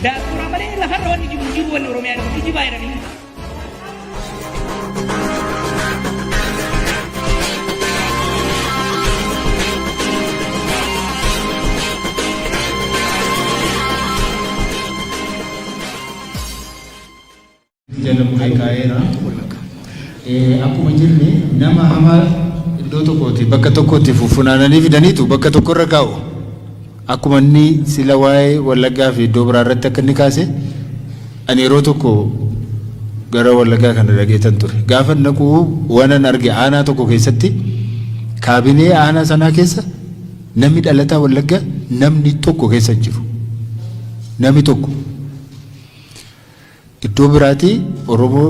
Daakura malee lafarra wanni jibu wanni Oromiyaan wanni jibaa jedhanii. Jala mulai kaera, akkuma jirne nama hamaa iddoo tokkooti bakka tokkotti funaananii fidaniitu bakka tokkorra kaa'u. Akkuma inni sila waa'ee Wallaggaa fi iddoo biraa irratti akka inni kaase ani yeroo tokko gara Wallaggaa kana dhageetan ture. Gaafa naquu waanan arge aanaa tokko keessatti kaabinee aanaa sanaa keessa namni dhalataa Wallaggaa namni tokko keessa jiru. Namni tokko. Iddoo biraati Oromoo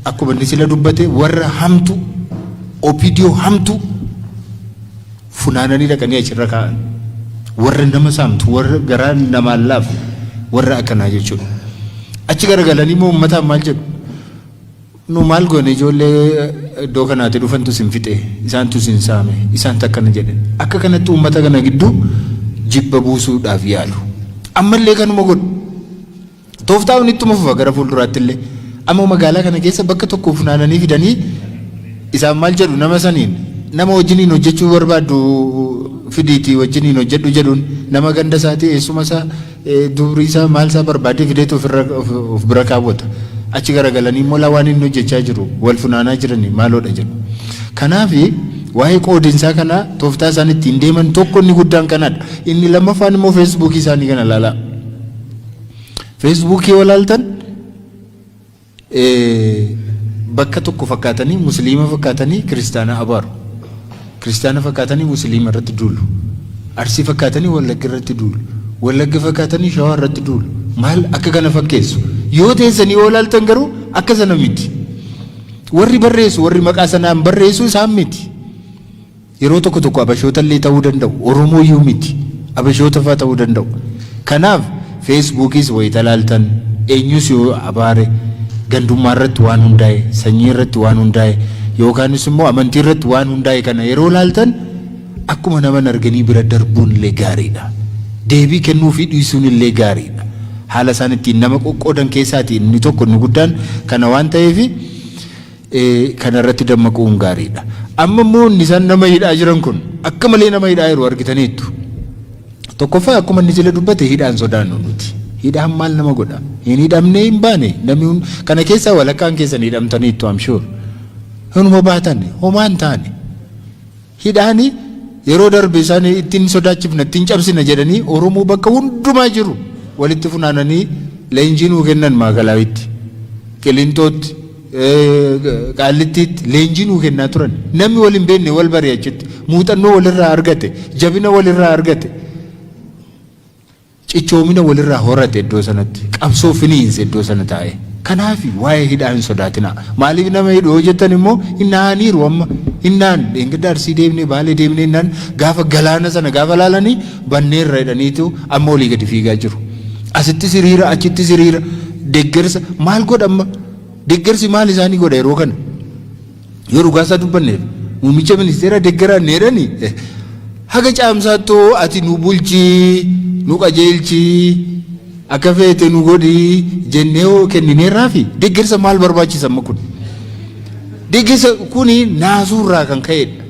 akkuma inni sila dubbate warra hamtu opiidiyoo hamtu funaananii dhaqanii achirra kaa'an. Warra nama saamtu warra garaa namaan laafu warra akkanaa jechuudha. Achi garagalanii moo uummataan maal jedhu? Nu maal goone ijoollee iddoo kanaatti dhufantu sin fixe isaantu sin saame isaantu akkana jedhan. Akka kanatti uummata kana gidduu jibba buusuudhaaf yaalu. Ammallee kanuma godhu. Tooftaan ittuma fufa gara fuulduraatti illee amma magaalaa kana keessa bakka tokko funaananii fidanii isaan maal jedhu nama saniin nama wajjiniin hojjechuu barbaaddu fidiitii wajjiniin hojjedhu jedhuun nama ganda isaatii eessuma isaa dubrii isaa maal isaa barbaadee fideetu of bira kaawwata. Achi garagalanii immoo lawaan inni hojjechaa jiru wal funaanaa jiranii maaloodha jedhu. Kanaaf waa'ee qoodinsaa kana tooftaa isaan ittiin deeman tokko inni guddaan kanadha. Inni lammaffaan immoo feesbuukii isaanii kana ilaalaa. Feesbuukii walaaltan bakka tokko fakkaatanii musliima fakkaatanii kiristaana abaaru. Kiristaana fakkaatanii musliima irratti duulu. Arsii fakkaatanii Wallagga irratti duulu. Wallagga fakkaatanii Shawaa irratti duulu. Maal akka kana fakkeessu? Yoo teessanii walaaltan garuu akka sana miti. Warri barreessu warri maqaa sanaan barreessu isaan miti. Yeroo tokko tokko abashoota illee ta'uu danda'u. Oromoo iyyuu miti. Abashoota fa'aa ta'uu danda'u. Kanaaf Feesbuukis wayita laaltan eenyus yoo abaare gandummaa irratti waan hundaa'e sanyii irratti waan hundaa'e yookaanis immoo amantii irratti waan hundaa'e kana yeroo laaltan akkuma nama arganii bira darbuun illee gaariidha. Deebii kennuu fi dhiisuun illee gaariidha. Haala isaan ittiin nama qoqqoodan keessaatii inni tokko inni guddaan kana waan ta'eef kana irratti dammaquun gaariidha. Amma immoo inni isaan nama hidhaa jiran kun akka malee nama hidhaa yeroo argitaniittu. Tokkoffaa akkuma inni jala dubbate hidhaan sodaannu nuti. Hidhaan maal nama godha? Hin hidhamnee hin baane namni kana keessa walakkaan keessan hidhamtaniittu am sure. Hunuma baatan homaan taane. Hidhaani yeroo darbe isaan ittiin sodaachifna ittiin cabsina jedhanii Oromoo bakka hundumaa jiru walitti funaananii leenjii nuu kennan Maakalawitti. Qilintootti Qaallittiitti leenjii nuu kennaa turan. Namni wal hin beekne wal baree achitti muuxannoo walirraa argate jabina walirraa argate. Cichoomina walirraa horate iddoo sanatti qabsoo finiinse iddoo sana taa'e. Kanaaf waa'ee hidhaa hin sodaatina. Maaliif nama hidhoo jettan immoo hinnaaniiru amma hinnaan dheengadda Arsii deemnee Baalee deemnee hinnaan gaafa galaana sana gaafa laalanii banneerra hidhaniitu amma olii gadi fiigaa jiru. Asitti siriira achitti siriira deeggarsa maal godha amma deeggarsi maal isaanii godha yeroo kana yoo dhugaasaa dubbanneef muummicha ministeera deeggaraa needhanii haga caamsaattoo ati nu bulchii nu qajeelchi akka feete nu godhi jennee kennineerraa fi deeggarsa maal barbaachisa amma kun deeggarsa kuni naasuurraa kan ka'edha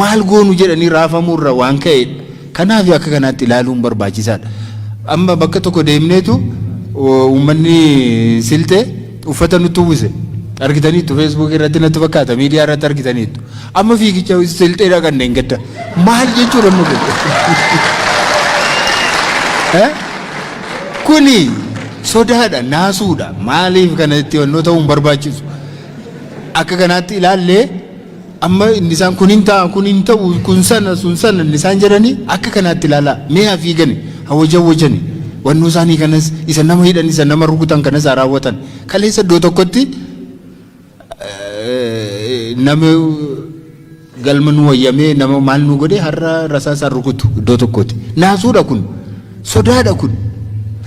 maal goonu jedhanii raafamuurraa waan ka'edha kanaaf akka kanaatti ilaaluun barbaachisaadha amma bakka tokko deemneetu uummanni siltee uffata nutti uwwise argitaniittu Facebook irratti natti fakkaata miidiyaa irratti argitaniittu amma fiigicha silteedha kanneen gadda maal jechuudha nu kuni sodaadha naasuudha maaliif kanatti wannoo ta'uun barbaachisu akka kanaatti ilaallee amma inni isaan kun hin ta'u kun sana sun sana inni isaan jedhanii akka kanaatti ilaalaa mee hafiigani hawwajani wannoo isaanii kanas isa nama hidhan isa nama rukutan kanas raawwatan kaleessa iddoo tokkotti nama galma nu wayyamee nama maal nu godhe har'a rasaasaan rukutu iddoo tokkotti naasuudha kun sodaadha kun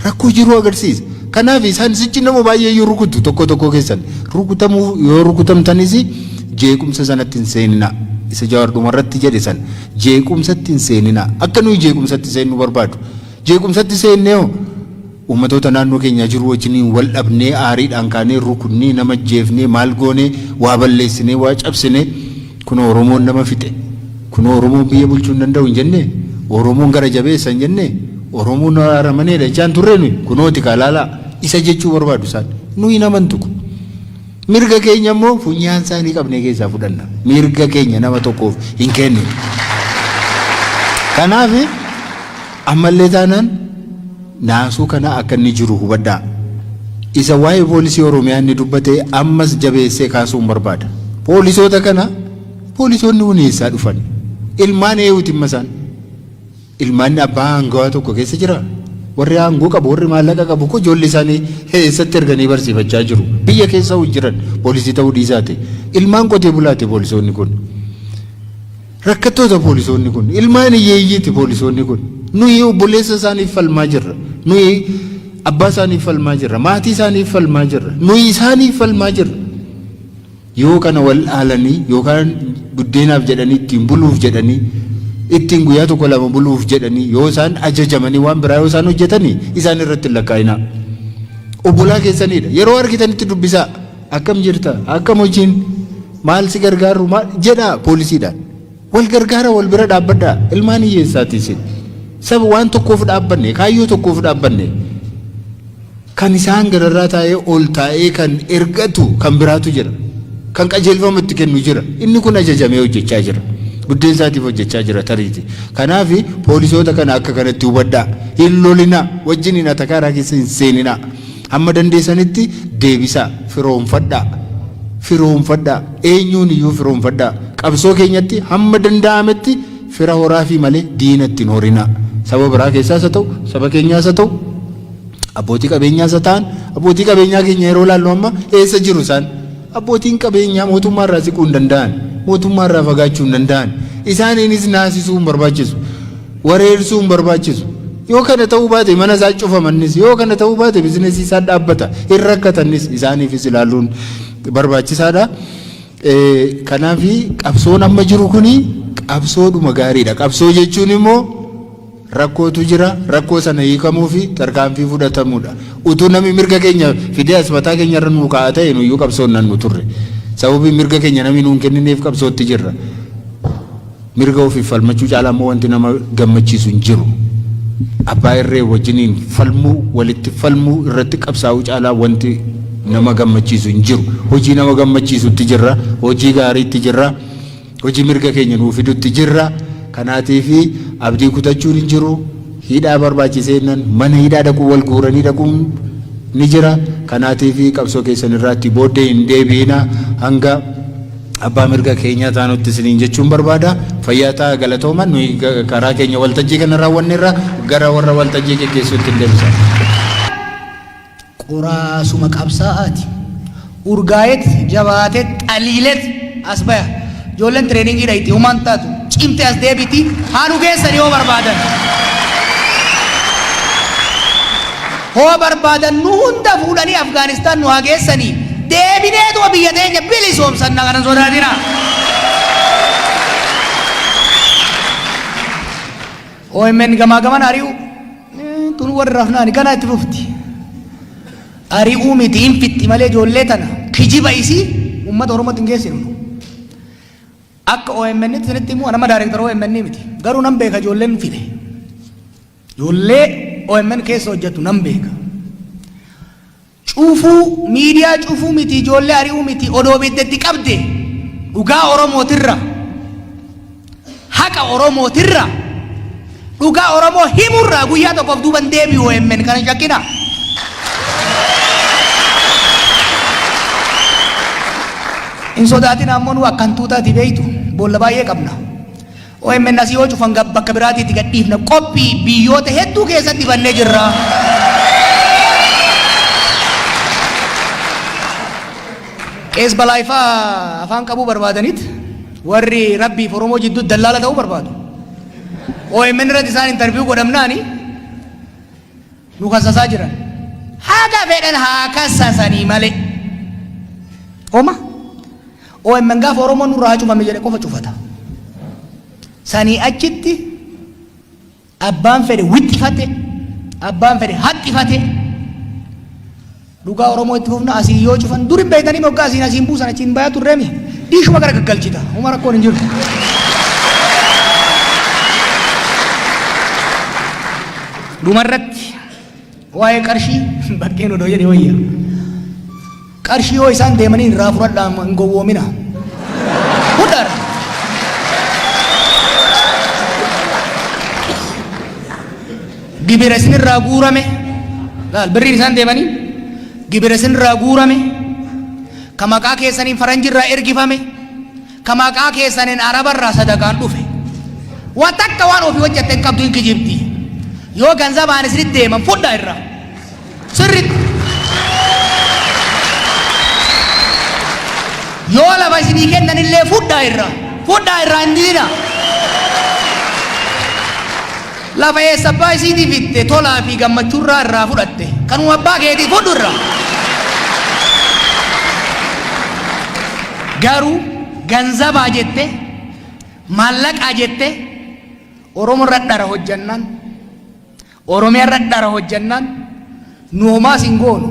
rakkoo jiru agarsiisa kanaaf isaan sichi nama baay'ee yoo rukutu tokko keessan rukutamuu yoo rukutamtanis jeequmsa sanatti hin seenina isa Jawaar irratti jedhe san jeequmsatti hin seenina akka nuyi jeequmsatti seenu barbaadu jeequmsatti seennee ummatoota naannoo keenya jiru wajjiniin wal dhabnee aariidhaan kaanee rukunnee nama jeefnee maal goonee waa balleessinee waa cabsinee kun Oromoon nama fixe kun Oromoon biyya bulchuu hin danda'u hin jenne Oromoon gara jabeessa hin jenne Oromoon aramaneedha jaan turreenu kunooti kaalaalaa isa jechuu barbaadu isaan nuyi naman tuqu mirga keenya immoo funyaan isaanii qabnee keessaa fudhanna mirga keenya nama tokkoof hin kennu kanaaf ammallee taanaan naasuu kana akka inni jiru hubadhaa isa waa'ee poolisii Oromiyaa inni dubbatee ammas jabeessee kaasuun barbaada poolisoota kana poolisoonni huneessaa dhufan ilmaan eewuutiin masaan ilmaan abbaa aangawaa tokko keessa jira warri aangoo qabu warri maallaqa qabu ko ijoollee isaanii eessatti erganii barsiifachaa jiru biyya keessa jiran poolisii ta'uu dhiisaate ilmaan qotee bulaate poolisoonni kun rakkattoota poolisoonni kun ilmaan hiyyeeyyiiti poolisoonni kun nuyi obboleessa isaaniif falmaa jirra nuyi abbaa isaaniif falmaa jirra maatii isaaniif falmaa jirra nuyi isaaniif falmaa jirra yoo kana wal dhaalanii yookaan buddeenaaf jedhanii ittiin buluuf jedhanii ittiin guyyaa tokko lama buluuf jedhanii yoo isaan ajajamanii waan biraa yoo isaan hojjetanii isaan irratti lakkaa'inaa obbolaa keessaniidha yeroo argitanitti dubbisaa akkam jirta akkam hojiin maal si gargaaru maal jedhaa poolisiidhaan wal gargaara wal bira dhaabbadhaa ilmaan hiyyeessaatiis saba waan tokkoof dhaabbanne kaayyoo tokkoof dhaabbanne kan isaan gararraa taa'ee ol taa'ee kan ergatu kan biraatu jira kan qajeelfama itti kennu jira inni kun ajajamee hojjechaa jira buddeen isaatiif hojjechaa jira tariiti kanaaf poolisoota kana akka kanatti hubadhaa hin lolinaa wajjin hin atakaaraa keessa hin seeninaa hamma dandeessanitti deebisaa firoonfadhaa eenyuun iyyuu firoonfadhaa qabsoo keenyatti hamma danda'ametti fira horaa fi malee diina ittiin horinaa saba biraa keessaas haa ta'u saba keenyaas haa ta'u abbootii qabeenyaas haa ta'an abbootii qabeenyaa keenya yeroo laallu amma eessa jiru isaan abbootiin qabeenyaa mootummaa irraa siquu hin danda'an mootummaa irraa fagaachuu hin danda'an isaaniinis naasisuu hin barbaachisu wareersuu hin barbaachisu yoo kana ta'uu baate mana isaa cufamannis yoo kana ta'uu baate bizinesii isaa dhaabbata hin rakkatannis isaaniifis ilaaluun barbaachisaadha kanaaf qabsoon amma jiru kuni qabsoodhuma gaariidha qabsoo jechuun immoo rakkootu jira rakkoo sana hiikamuu fi tarkaanfii fudhatamuudha utuu namni mirga keenya fidee asmataa keenya irra nuu kaa'aa ta'e nuyyuu qabsoon nan nu turre sababii mirga keenya namni nuun kennineef qabsootti jirra mirga ofiif falmachuu caalaa immoo wanti nama gammachiisu hin jiru abbaa irree wajjiniin falmuu walitti falmuu irratti qabsaa'uu caalaa wanti nama gammachiisu hin jiru hojii nama gammachiisutti jirra hojii gaariitti jirra hojii mirga keenya nuu fidutti jirra kanaatiif abdii kutachuun hin jiru hidhaa barbaachiseennan mana hidhaa dhaquu wal guuranii dhaquun ni jira kanaatiif qabsoo keessan irratti booddee hin deebiina hanga abbaa mirga keenya taanutti isiniin jechuun barbaada fayyaa ta'a galatooman nuyi karaa keenya waltajjii kana raawwanneerra gara warra waltajjii geggeessuutti hin deebisa. Qoraasuma qabsaa'aati urgaayeet jabaateet xaliileet as baya ijoolleen tireeningiidha itti humaan taatu cimte as deebiti haanu geessan yoo barbaadan nu hunda fuudhanii Afgaanistaan nu haa geessanii deebineetuma biyya teenya bilisoomsan na kanan sodaatina OMN gamaa gaman ari'u tun warri rafnaani kana itti fufti ari'uu miti hin fitti malee ijoollee tana kijiba isii uummata Oromootti hin geessinu akka OMN sinitti immoo nama daarektara OMN miti garuu nan beeka ijoolleen fide ijoollee OMN keessa hojjetu nan beeka cuufuu miidiyaa cuufuu miti ijoollee ari'uu miti odoo biddeetti qabde dhugaa Oromootirra haqa Oromootirra dhugaa Oromoo himurraa guyyaa tokkoof duuban deebi'u OMN kana shakkina in sodaatin ammoo nu akkan tuutaati beeytu boolla baay'ee qabna OMN asii yoo cufan bakka biraatiitti gadhiifna qophii biyyoota hedduu keessatti bannee jirra qees balaayifaa afaan qabuu barbaadanit warri rabbiif Oromoo jidduu dallaala ta'uu barbaadu OMN irratti isaan interview godhamnaani nu kassasaa jiran haga fedhan haa kassasanii malee oma OMN gaaf Oromoo nurraa cufame jedhe qofa cufata sanii achitti abbaan fedhe wixxifate abbaan fedhe haxxifate dhugaa Oromoo itti fufna asii yoo cufan durin beeytanii moggaa asiin asiin buusan achiin bayaa turreemi dhiishuma gara gaggalchita uma rakkoon hin jiru. Dhumarratti waa'ee qarshii bakkeen odoo jedhe wayya qarshii yoo isaan deemanii irraa fudhadhaan hin gowwoomina fudhara. Gibira isinirraa guurame laal birriin isaan deemanii gibira isinirraa guurame ka maqaa keessaniin faranjirraa ergifame ka maqaa keessaniin arabarraa sadaqaan dhufe waan takka waan ofii hojjette hin qabdu hin kijibdi yoo ganzabaan isinitti deeman fudhaa irraa sirritti yoo lafa isinii kennanillee fudhaa irraa hin diina lafa eessabbaa isiitii fitte tolaa fi gammachuurraa irraa fudhatte kanuma abbaa keetii fudhu irraa. Garuu ganzabaa jette maallaqaa jette Oromoo irra dhara hojjannaan Oromiyaa irra dhara hojjannaan nu homaa sin goonu.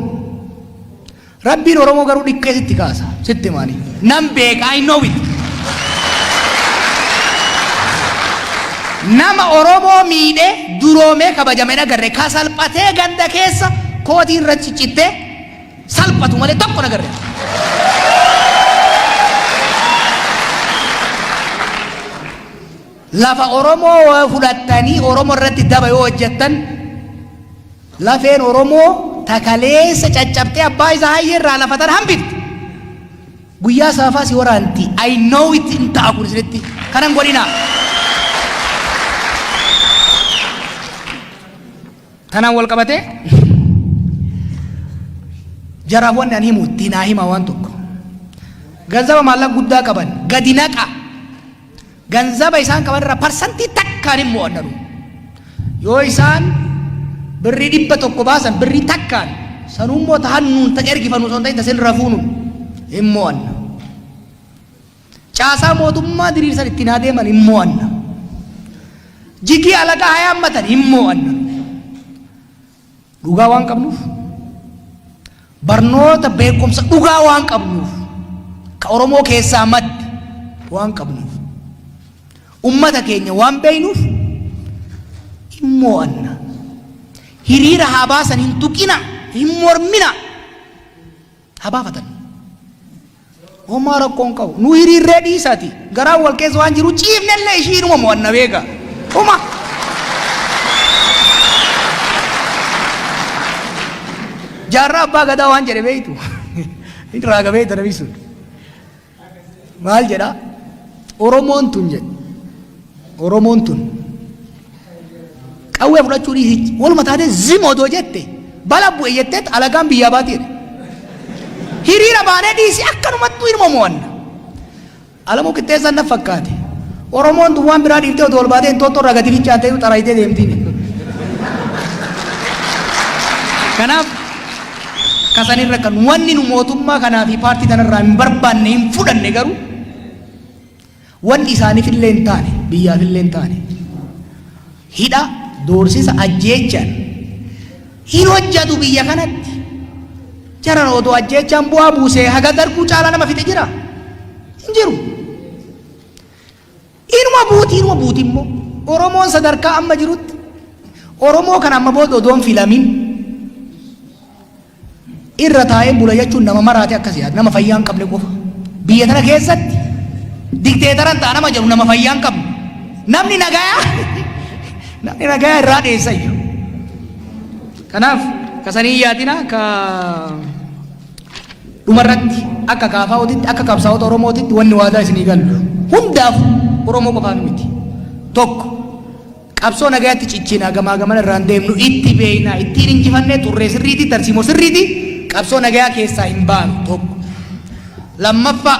Rabbiin Oromoo garuu dhiqqee sitti kaasa sitti maani nan beeka I know it. Nama Oromoo miidhee duroomee kabajamee nagarre ka salphatee ganda keessa kootiin irra ciccittee salphatu malee tokko nagarre. Lafa Oromoo fudhattanii Oromoo irratti daba yoo hojjettan lafeen Oromoo takaleessa caccabtee abbaa isaa hayyee irraa lafatan hambifti. Guyyaa saafaa si waraanti I know it hin ta'a kun isinitti kanan godhina. Tanaan wal qabatee jaraaf wanni ani himu itti naa hima waan tokko ganzaba maallaqa guddaa qaban gadi naqa ganzaba isaan qaban irraa parsantii takkaan hin mo'annaru yoo isaan birrii 100 baasan birrii takkaan sanummoo tahannuun ta ergifanu son ta'in tasin rafuunun hin mo'anna caasaa mootummaa diriirsan ittiin adeeman hin mo'anna jigii alagaa hayaammatan hin mo'anna. Dhugaa waan qabnuuf barnoota beekumsa dhugaa waan qabnuuf ka Oromoo keessaa madde waan qabnuuf ummata keenya waan beeynuuf hin mo'anna. Hiriira haa baasan hin tuqina hin mormina haa baafatan homaa rakkoon qabu nu hiriirree dhiisaati garaan wal keessa waan jiru ciifnellee ishiinuma mo'anna beeka homa. Jaarraa abbaa gadaa waan jedhe beeytu hin raaga beeyta nabi sun maal jedha Oromoon tun jedhe Oromoon tun qawwee fudhachuu dhiisi waluma taatee zim odoo jette bala bu'e jetteet alagaan biyyaa baati jedhe hiriira baanee dhiisi akkanumattuu ilma mo'anna alamuu qixxeessan na fakkaate Oromoon tun waan biraa dhiiftee odoo ol baatee intootoo irraa gati fincaan ta'e xaraayitee deemtiin. Kanaaf kasanirra kan wanni nu mootummaa kanaa fi paartii tanarraa hin barbaanne hin fudhanne garuu wanni isaaniif illee hin taane biyyaaf illee hin taane hidha doorsisa ajjeechaan hin hojjatu biyya kanatti jaran odoo ajjeechaan bu'aa buusee haga darguu caalaa nama fixe jira hin jiru. Inuma buuti immoo Oromoon sadarkaa amma jirutti Oromoo kan amma booda odoon filamin irra taa'ee bula jechuun nama maraate akkasii nama fayyaa hin qabne qofa biyya tana keessatti dikteetaran ta'a nama jedhu nama fayyaa hin qabne namni nagayaa irraa dheessayyu. Kanaaf kasanii yaadina ka dhumarratti akka kaafaa'ootitti akka qabsaa'ota Oromootitti wanni waadaa isinii galu hundaaf Oromoo qofaan miti tokko qabsoo nagayaatti ciccina gamaa gamana irraan deemnu itti beeyna ittiin injifannee turree sirriiti tarsiimoo sirriiti qabsoo nagayaa keessaa hin baanu tokko lammaffaa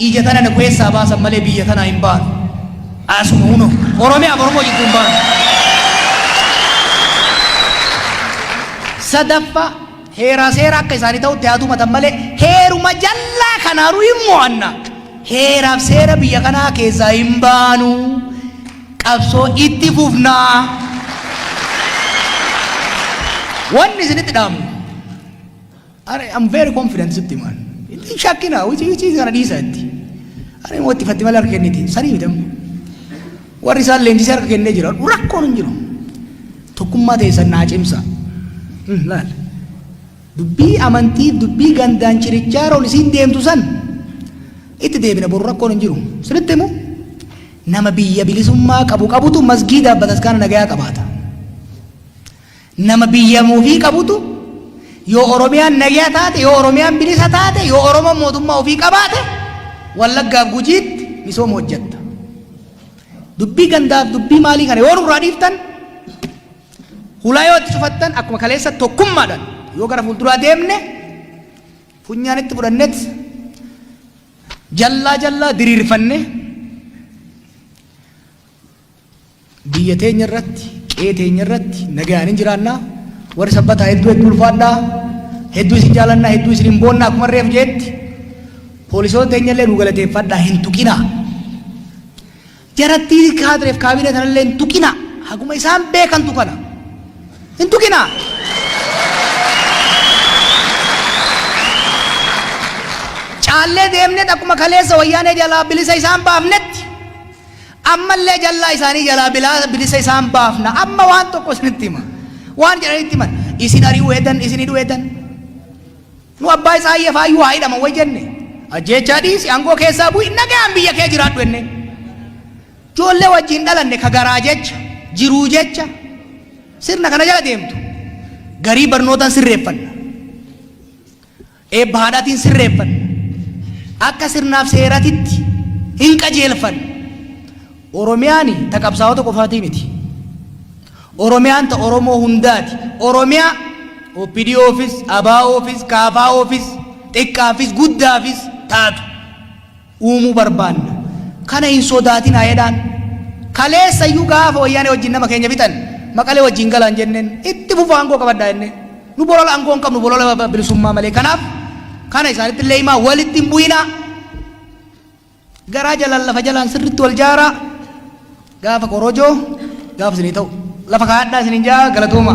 ija tana na keessaa baasan malee biyya tanaa hin baanu asuma huno Oromiyaaf Oromoo jidduu hin baanu. Sadaffaa heeraa seera akka isaanii ta'utti haa tumatan malee heeruma jallaa kanaanuu hin mo'anna heeraaf seera biyya kanaa keessaa hin baanu qabsoo itti fufnaa. Wanni isinitti dhaamu I'm very confident sitti man. Shakkina wichi kana dhiisatti. Ani mootti fatti malee harka kenniti sanii mitam. Warri isaan leenjisee harka kennee jira rakkoon hin jiru. Tokkummaa teessan naa cimsa. Laal. Dubbii amantii dubbii gandaan cirichaa rool isiin deemtu san itti deebina boru rakkoon hin jiru. Sinitti himu nama biyya bilisummaa qabutu masgiida bataskaana nagayaa qabaata. Nama biyya muufii qabutu yoo Oromiyaan nagayaa taate yoo Oromiyaan bilisa taate yoo Oromoon mootummaa ofii qabaate Wallaggaaf Gujiitti misooma hojjetta. Dubbii gandaaf dubbii maalii kana yoo nurraa dhiiftan hulaa yoo itti cufattan akkuma kaleessa tokkummaadhaan yoo gara fuulduraa deemne funyaanitti fudhannet jallaa diriirfanne biyya teenya irratti qe'ee teenya irratti nagaan hin jiraannaa. Warri sabbataa hedduu ulfaadhaa hedduu isin jaalannaa hedduu isin hin boonnaa akkuma reef jeetti poolisoota teenya illee nu galateeffadhaa hin tuqinaa. Jarattii kaadireef kaabinee tanallee hin tuqinaa haguma isaan beekantu kana hin tuqinaa. Caallee deemnet akkuma kaleessa wayyaanee jalaa bilisa isaan baafnetti ammallee jallaa isaanii jalaa bilisa isaan baafna. Amma waan tokko isinitti hima waan jedhanitti himan isin ari'uu eedan isin hidhuu eedan nu abbaa isaa ayyafaayyuu haa hidhaman way jenne ajjechaa dhiisi aangoo keessaa bu'i nagaan biyya kee jiraadhu enne ijoollee wajjin dhalanne ka garaa jecha jiruu jecha sirna kana jala deemtu garii barnootaan sirreeffanna eebba haadhaatiin sirreeffanna akka sirnaaf seeratitti hin qajeelfanna. Oromiyaan ta qabsaa'ota qofaatii miti. Oromiyaan ta Oromoo hundaati. Oromiyaa OPDOfis, ABOfis, KFOfis, xiqqaafis, guddaafis taatu uumuu barbaanna. Kana hin sodaatin jedhaan. Kaleessayyuu gaafa wayyaanee wajjin nama keenya bitan maqalee wajjin galaan jenneen itti fufaa aangoo qabaddaa jenneen. Nu bolola aangoo hin qabnu bolola bilisummaa malee. Kanaaf kana isaanitti illee himaa walitti hin bu'inaa. Garaa jalaan lafa jalaan sirriitti wal jaaraa. Gaafa korojoo gaafa isinii ta'u lafa kaadhaa isiniin jaa galatooma.